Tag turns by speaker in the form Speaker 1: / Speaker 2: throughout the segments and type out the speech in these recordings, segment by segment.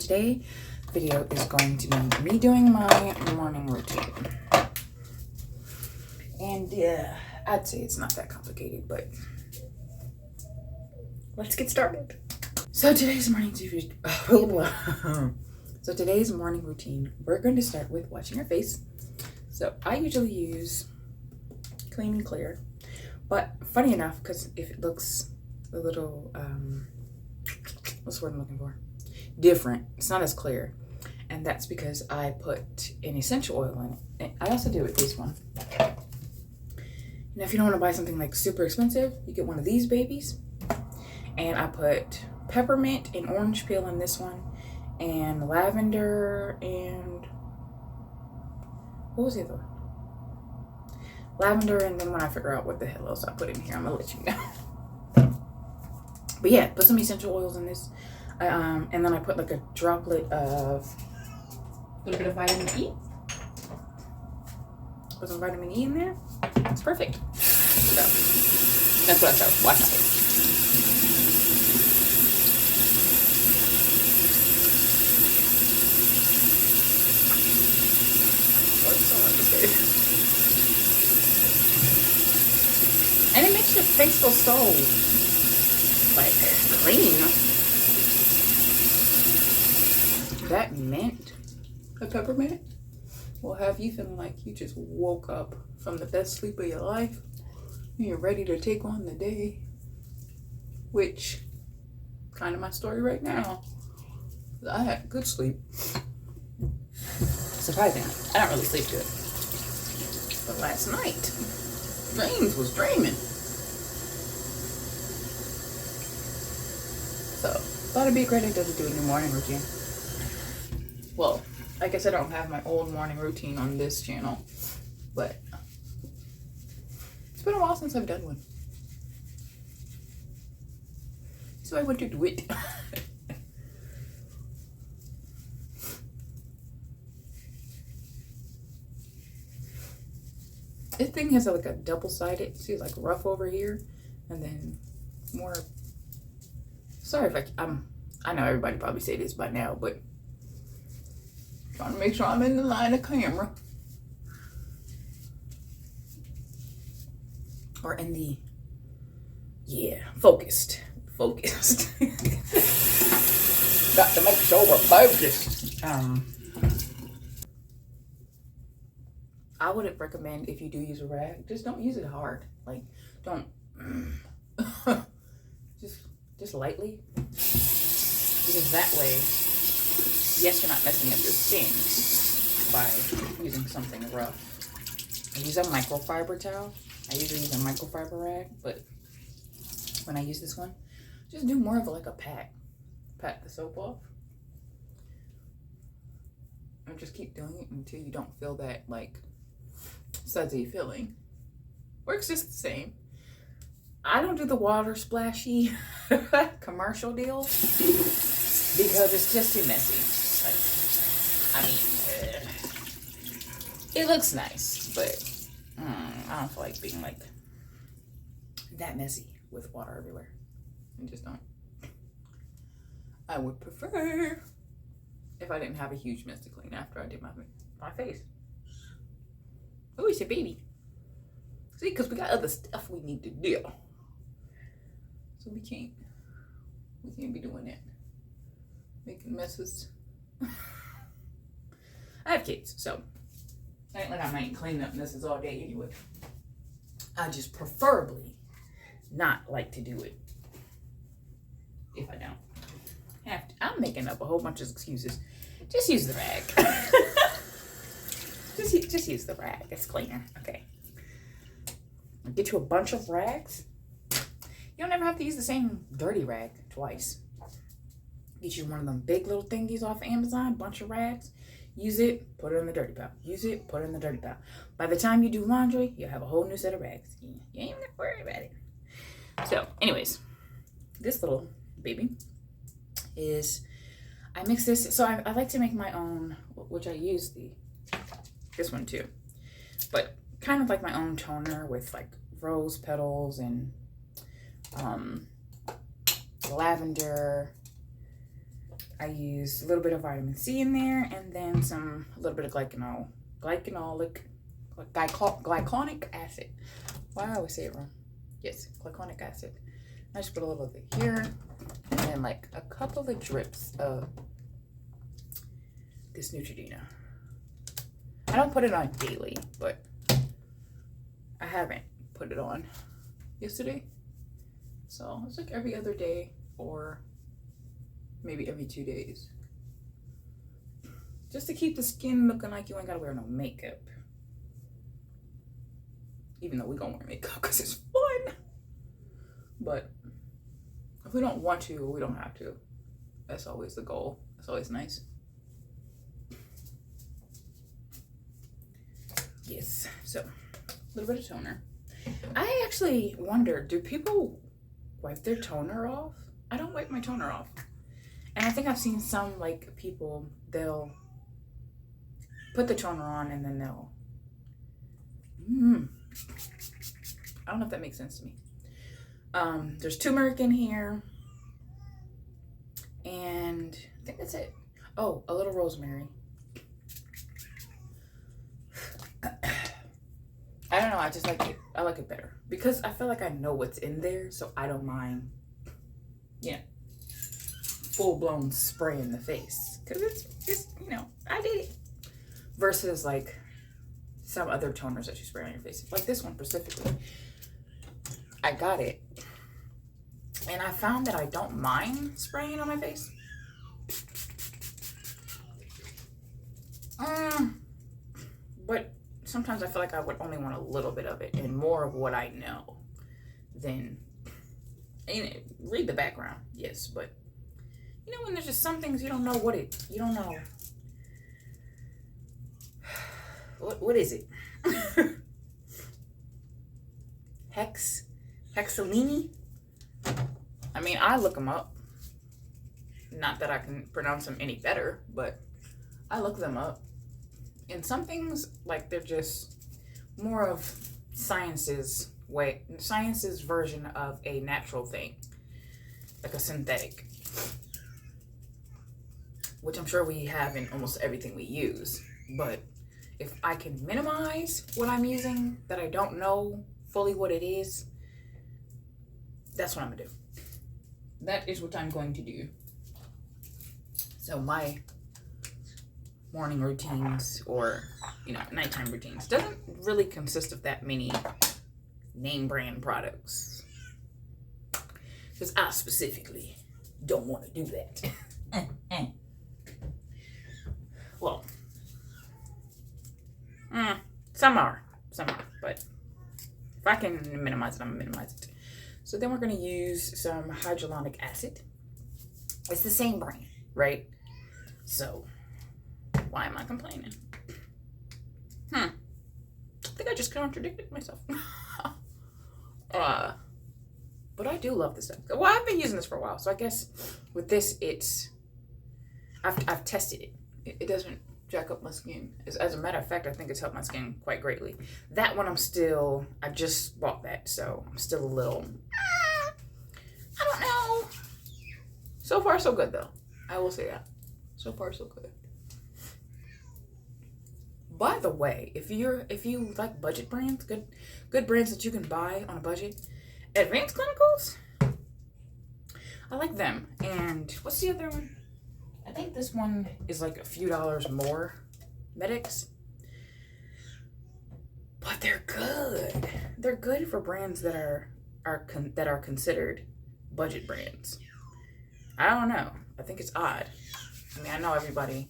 Speaker 1: today video is going to be me doing my morning routine. And yeah, I'd say it's not that complicated, but let's get started. So today's morning routine, we're going to start with washing our face. So I usually use Clean and Clear, but funny enough, because if it looks a little what's the word I'm looking for? Different. It's not as clear. And that's because I put an essential oil in it. And I also do with this one. Now, if you don't want to buy something like super expensive, you get one of these babies. And I put peppermint and orange peel in this one, and lavender and what was the other one? Lavender, and then when I figure out what the hell else I put in here, I'm gonna let you know. But yeah, put some essential oils in this. And then I put like a droplet of a little bit of vitamin E. Put some vitamin E in there. It's perfect. So that's what I start with. Wash my face. And it makes your face feel so like clean. That mint, the peppermint, will have you feeling like you just woke up from the best sleep of your life and you're ready to take on the day, which kind of my story right now. I had good sleep. Surprisingly, I don't really sleep good. But last night, dreams was dreaming. So, thought it'd be a great idea to do a new morning routine. Well, I guess I don't have my old morning routine on this channel, but it's been a while since I've done one. So I went to do it. This thing has like a double-sided, see, like rough over here, and then more. Sorry if I know everybody probably say this by now, but trying to make sure I'm in the line of camera. Or in the, focused. Got to make sure we're focused. I wouldn't recommend, if you do use a rag, just don't use it hard. Like, don't, just lightly. Because that way, yes, you're not messing up your skin by using something rough. I use a microfiber towel. I usually use a microfiber rag, but when I use this one, just do more of like a pat. Pat the soap off. And just keep doing it until you don't feel that like sudsy feeling. Works just the same. I don't do the water splashy commercial deal because it's just too messy. It looks nice, but I don't feel like being like that messy with water everywhere. I just don't. I would prefer if I didn't have a huge mess to clean after I did my face. Oh, it's your baby. See, because we got other stuff we need to do. So we can't be doing that. Making messes. I have kids, so it ain't like I might clean up messes all day anyway. I just preferably not like to do it if I don't have to. I'm making up a whole bunch of excuses. Just use the rag. just use the rag. It's cleaner. Okay. Get you a bunch of rags. You don't ever have to use the same dirty rag twice. Get you one of them big little thingies off Amazon, bunch of rags. Use it, put it in the dirty pile. Use it, put it in the dirty pile. By the time you do laundry, you'll have a whole new set of rags. You ain't even worry about it. So, anyways, this little baby is, I mix this. So I like to make my own, which I use this one too. But kind of like my own toner with like rose petals and lavender I use a little bit of vitamin C in there, and then a little bit of glycolic acid. Why I always say it wrong? Yes, glycolic acid. I just put a little of it here, and then like a couple of drips of this Neutrogena. I don't put it on daily, but I haven't put it on yesterday. So it's like every other day or maybe every 2 days. Just to keep the skin looking like you ain't gotta wear no makeup. Even though we gonna wear makeup because it's fun. But if we don't want to, we don't have to. That's always the goal. That's always nice. Yes, so a little bit of toner. I actually wonder, do people wipe their toner off? I don't wipe my toner off. And I think I've seen some like people, they'll put the toner on and then they'll, I don't know if that makes sense to me. There's turmeric in here. And I think that's it. Oh, a little rosemary. I don't know, I just like it. I like it better. Because I feel like I know what's in there, so I don't mind, full-blown spray in the face. Because it's, I did it. Versus like some other toners that you spray on your face. Like this one specifically. I got it. And I found that I don't mind spraying on my face. But sometimes I feel like I would only want a little bit of it and more of what I know than, read the background, yes, but when there's just some things you don't know you don't know. What is it? Hexalini? I mean, I look them up. Not that I can pronounce them any better, but I look them up. And some things, like, they're just more of science's version of a natural thing. Like a synthetic. Which I'm sure we have in almost everything we use. But if I can minimize what I'm using, that I don't know fully what it is, that's what I'm going to do. That is what I'm going to do. So my morning routines or, nighttime routines doesn't really consist of that many name brand products. Because I specifically don't want to do that. Well, some are, but if I can minimize it, I'm going to minimize it. So then we're going to use some hyaluronic acid. It's the same brand, right? So why am I complaining? I think I just contradicted myself. But I do love this stuff. Well, I've been using this for a while, so I guess with this, I've tested it. It doesn't jack up my skin. As a matter of fact, I think it's helped my skin quite greatly. That one I just bought that, so I'm still a little, I don't know. So far, so good, though. I will say that. So far, so good. By the way, if you like budget brands, good brands that you can buy on a budget, Advanced Clinicals, I like them. And what's the other one? I think this one is like a few dollars more. Medix. But they're good. They're good for brands that are considered budget brands. I don't know. I think it's odd. I mean, I know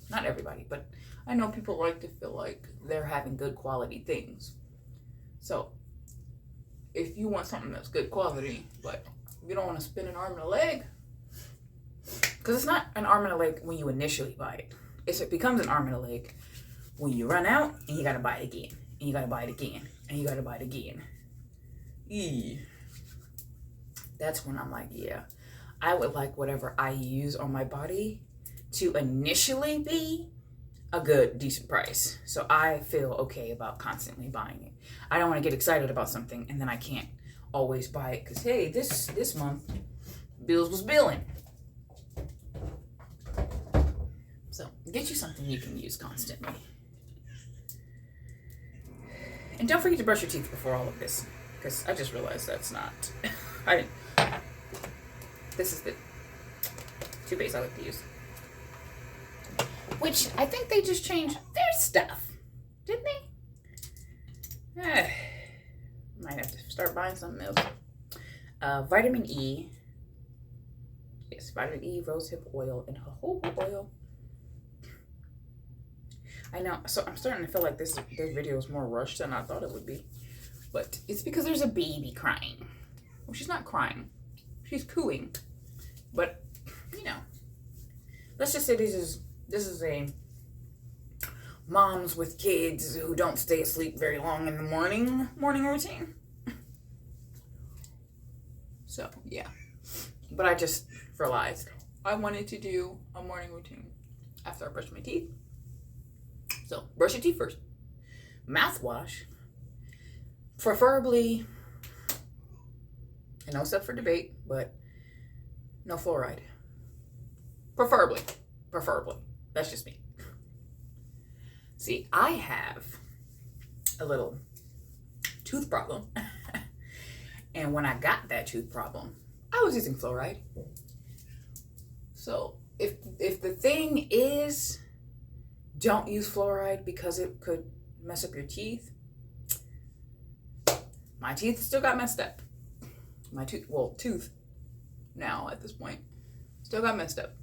Speaker 1: not everybody, but I know people like to feel like they're having good quality things. So, if you want something that's good quality, but you don't want to spend an arm and a leg, because it's not an arm and a leg when you initially buy it. It becomes an arm and a leg when you run out and you got to buy it again. And you got to buy it again. And you got to buy it again. That's when I'm like, yeah, I would like whatever I use on my body to initially be a good, decent price. So I feel okay about constantly buying it. I don't want to get excited about something and then I can't always buy it because, hey, this month, Bills was billing. Get you something you can use constantly. And don't forget to brush your teeth before all of this, because I just realized that's not. I didn't. This is the toothpaste I like to use. Which I think they just changed their stuff, didn't they? Might have to start buying something else. Vitamin E. Yes, vitamin E, rosehip oil, and jojoba oil. I know, so I'm starting to feel like this video is more rushed than I thought it would be. But it's because there's a baby crying. Well, she's not crying. She's cooing. But, you know, let's just say this is a moms with kids who don't stay asleep very long in the morning routine. So, yeah. But I just realized I wanted to do a morning routine after I brush my teeth. So, brush your teeth first. Mouthwash. Preferably, and no up for debate, but no fluoride. Preferably. That's just me. See, I have a little tooth problem. And when I got that tooth problem, I was using fluoride. So, if the thing is, don't use fluoride because it could mess up your teeth. My teeth still got messed up. My tooth now at this point still got messed up.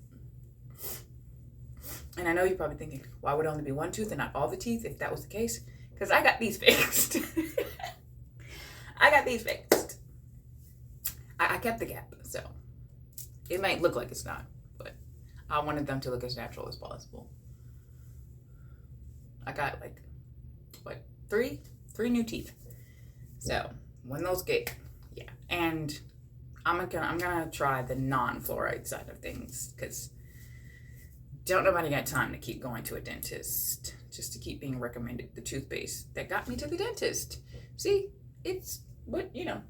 Speaker 1: And I know you're probably thinking, why would it only be one tooth and not all the teeth if that was the case? Because I got these fixed. I kept the gap, so it might look like it's not, but I wanted them to look as natural as possible. I got three new teeth. So when those get, yeah, and I'm gonna try the non-fluoride side of things, because don't nobody got time to keep going to a dentist just to keep being recommended the toothpaste that got me to the dentist. See, but you know,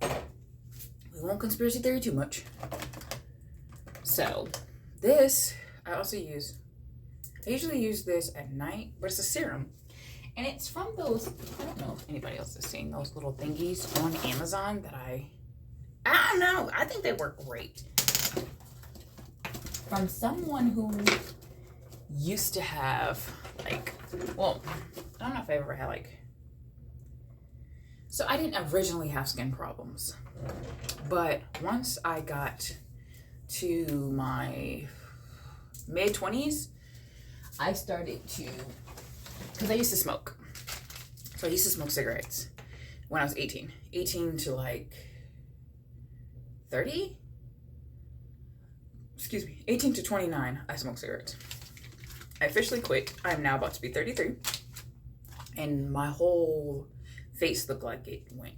Speaker 1: we won't conspiracy theory too much. So this I usually use this at night, but it's a serum. And it's from those, I don't know if anybody else has seen those little thingies on Amazon that I don't know. I think they work great. From someone who used to have, I don't know if I ever had, so I didn't originally have skin problems. But once I got to my mid-20s, I started to, because I used to smoke. So I used to smoke cigarettes when I was 18. 18 to 30? Excuse me, 18 to 29, I smoked cigarettes. I officially quit. I'm now about to be 33. And my whole face looked like it went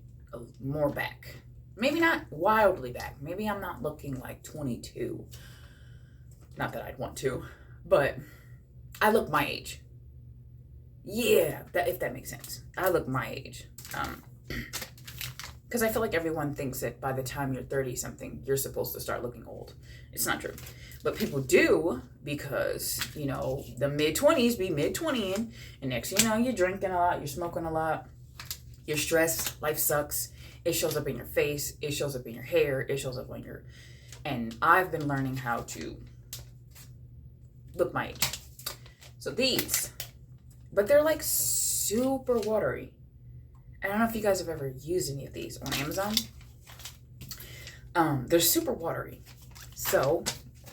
Speaker 1: more back. Maybe not wildly back. Maybe I'm not looking like 22. Not that I'd want to, but I look my age. Yeah, if that makes sense. I look my age. Because I feel like everyone thinks that by the time you're 30-something, you're supposed to start looking old. It's not true. But people do, because, the mid-20s be mid-20ing, and next thing you know, you're drinking a lot, you're smoking a lot, you're stressed, life sucks. It shows up in your face, it shows up in your hair, it shows up on your... And I've been learning how to look my age. So these, but they're super watery. I don't know if you guys have ever used any of these on Amazon. They're super watery. So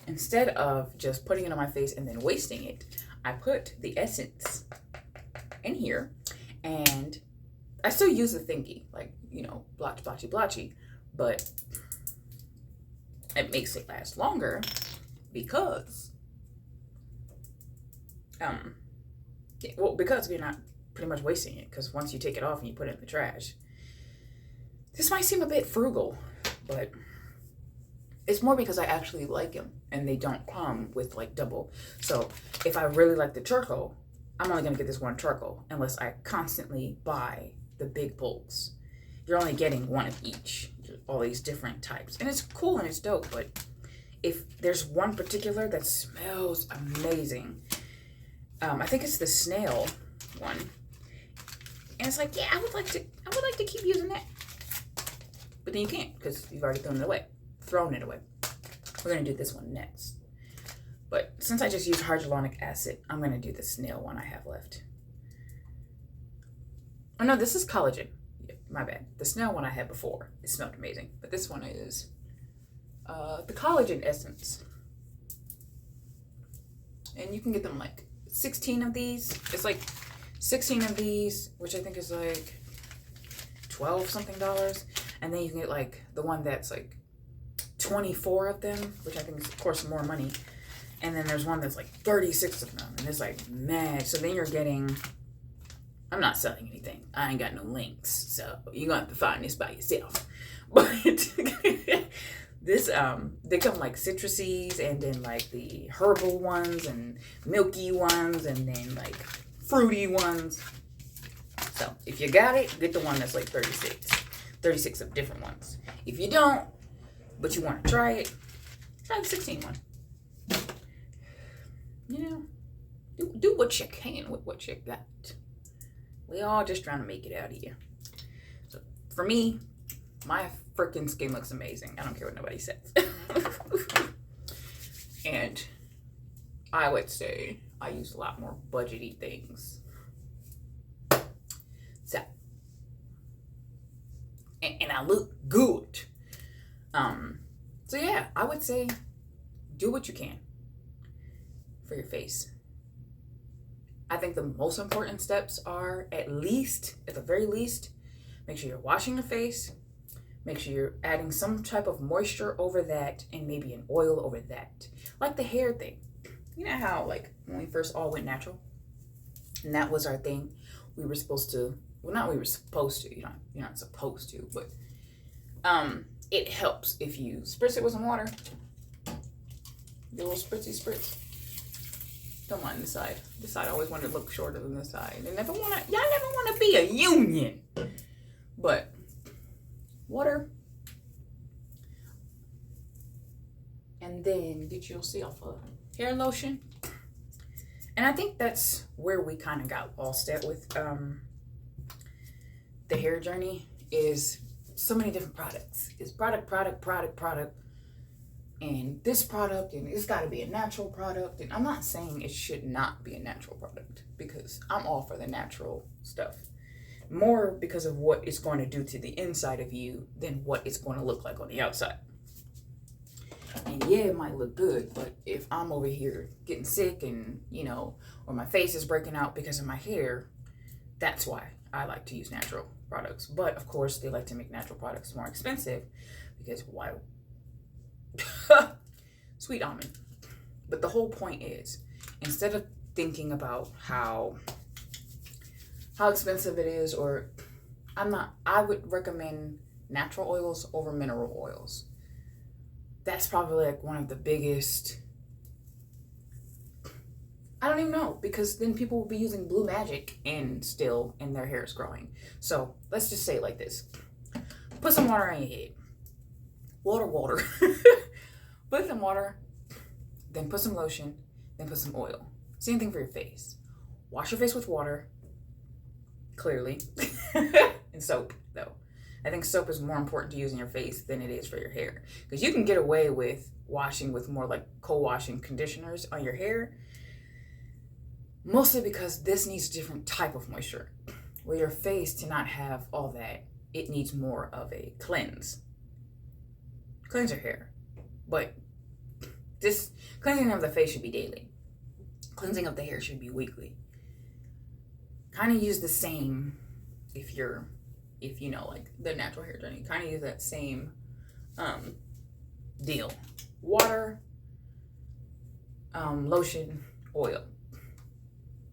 Speaker 1: instead of just putting it on my face and then wasting it, I put the essence in here, and I still use the thingy, blotchy, but it makes it last longer because because you're not pretty much wasting it, because once you take it off and you put it in the trash, this might seem a bit frugal, but it's more because I actually like them and they don't come with double. So if I really like the charcoal, I'm only gonna get this one charcoal unless I constantly buy the big bulks. You're only getting one of each, all these different types, and it's cool and it's dope, but If there's one particular that smells amazing, I think it's the snail one. And it's like, yeah, I would like to keep using that. But then you can't because you've already thrown it away. We're going to do this one next. But since I just used hyaluronic acid, I'm going to do the snail one I have left. Oh no, this is collagen. Yeah, my bad. The snail one I had before, it smelled amazing. But this one is the collagen essence. And you can get them like 16 of these. It's like 16 of these, which I think is like $12 something. And then you can get like the one that's like 24 of them, which I think is of course more money. And then there's one that's like 36 of them. And it's like, man. So then you're getting, I'm not selling anything. I ain't got no links. So you're going to have to find this by yourself. But this, they come like citruses and then like the herbal ones and milky ones and then like fruity ones. So if you got it, get the one that's like 36 of different ones. If you don't, but you want to try it, try the 16 one. You know, do what you can with what you got. We all just trying to make it out of here. So for me, my freaking skin looks amazing. I don't care what nobody says. And I would say I use a lot more budgety things. So, and I look good. So yeah, I would say do what you can for your face. I think the most important steps are at the very least, make sure you're washing your face. Make sure you're adding some type of moisture over that and maybe an oil over that. Like the hair thing. You know how like when we first all went natural? And that was our thing. We were supposed to, well not we were supposed to, you're not supposed to, but it helps if you spritz it with some water. Get a little spritzy spritz. Don't mind this side. This side I always wanted to look shorter than this side. Y'all never want to be a union. But water. And then get yourself a hair lotion. And I think that's where we kind of got lost at with the hair journey, is so many different products. It's product. And this product, and it's got to be a natural product. And I'm not saying it should not be a natural product, because I'm all for the natural stuff. More because of what it's going to do to the inside of you than what it's going to look like on the outside. And yeah, it might look good, but if I'm over here getting sick and, or my face is breaking out because of my hair, that's why I like to use natural products. But of course, they like to make natural products more expensive, because why? Sweet almond. But the whole point is, instead of thinking about how expensive it is, or I would recommend natural oils over mineral oils. That's probably like one of the biggest, I don't even know, because then people will be using Blue Magic and their hair is growing. So let's just say it like this. Put some water on your head. Water. Put some water, then put some lotion, then put some oil. Same thing for your face. Wash your face with water, clearly, and soap, though. I think soap is more important to use in your face than it is for your hair. Because you can get away with washing with more like co-washing conditioners on your hair. Mostly because this needs a different type of moisture. Where your face, to not have all that, it needs more of a cleanse. Cleanse your hair. But this cleansing of the face should be daily. Cleansing of the hair should be weekly. Kind of use the same if you know, like the natural hair journey. Kind of use that same deal. Water, lotion, oil.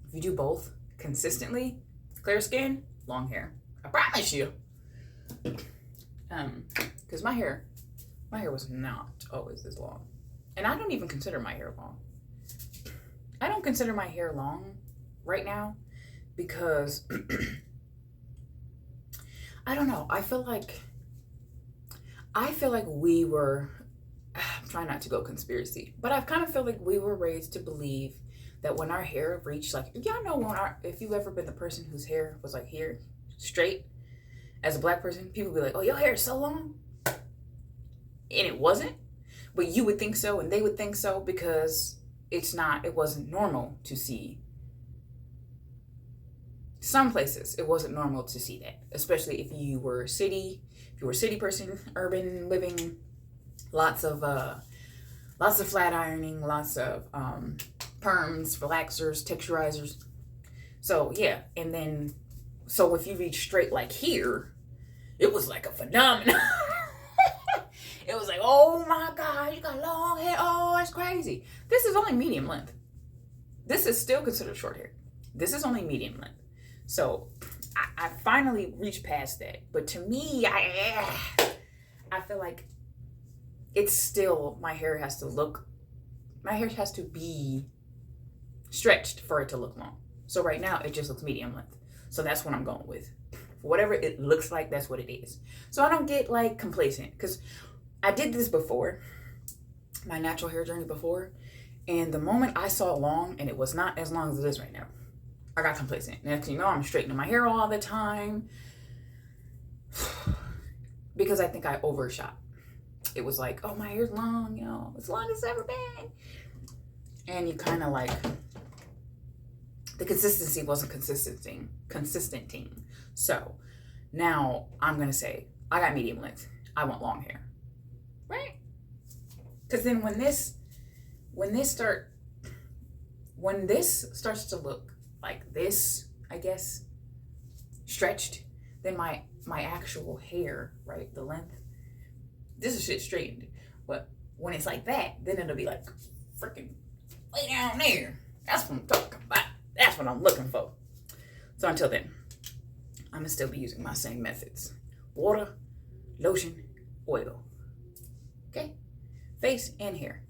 Speaker 1: If you do both consistently, clear skin, long hair. I promise you. Because my hair was not always this long. And I don't even consider my hair long. I don't consider my hair long right now because I don't know. I feel like we were I'm trying not to go conspiracy, but I kind of feel like we were raised to believe that when our hair reached, like, y'all know if you've ever been the person whose hair was like here, straight, as a black person, people be like, oh, your hair is so long. And it wasn't, but you would think so, and they would think so, because it wasn't normal to see. Some places, it wasn't normal to see that, especially if you were a city person, urban living, lots of flat ironing, lots of perms, relaxers, texturizers. So yeah, and then so if you reach straight like here, it was like a phenomenon. It was like, oh my God, you got long hair. Oh, that's crazy. This is only medium length. This is still considered short hair. This is only medium length. So I finally reached past that. But to me, I feel like it's still, my hair has to be stretched for it to look long. So right now, it just looks medium length. So that's what I'm going with. Whatever it looks like, that's what it is. So I don't get like complacent, because I did this before, my natural hair journey before, and the moment I saw long, and it was not as long as it is right now, I got complacent. Next thing you know, I'm straightening my hair all the time because I think I overshot. It was like, oh, my hair's long, as long as it's ever been. And you kind of like, the consistency wasn't consistenting. So now I'm going to say, I got medium length. I want long hair. Right? Because then when this starts to look like this, I guess, stretched, then my actual hair, right, the length, this is shit straightened. But when it's like that, then it'll be like freaking way down there. That's what I'm talking about. That's what I'm looking for. So until then, I'm gonna still be using my same methods: water, lotion, oil. Okay, face and hair.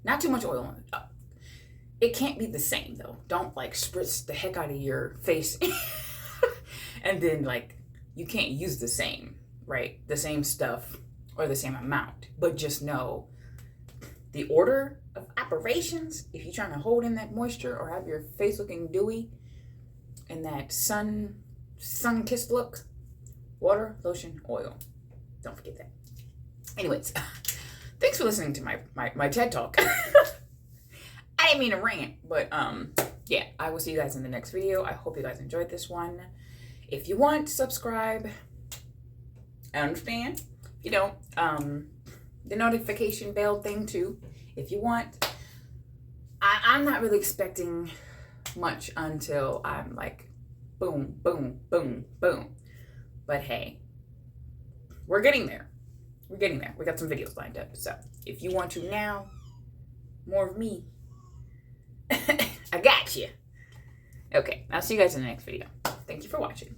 Speaker 1: Not too much oil on it. It can't be the same though. Don't like spritz the heck out of your face and then like you can't use the same, right? The same stuff or the same amount. But just know the order of operations, if you're trying to hold in that moisture or have your face looking dewy and that sun-kissed look: water, lotion, oil. Don't forget that. Anyways, thanks for listening to my TED Talk. I didn't mean to rant, but yeah, I will see you guys in the next video. I hope you guys enjoyed this one. If you want, subscribe. I understand. If you don't, the notification bell thing too, if you want. I'm not really expecting much until I'm like boom, boom, boom, boom. But hey, we're getting there. We're getting there. We got some videos lined up. So if you want to now, more of me, I got you. Okay, I'll see you guys in the next video. Thank you for watching.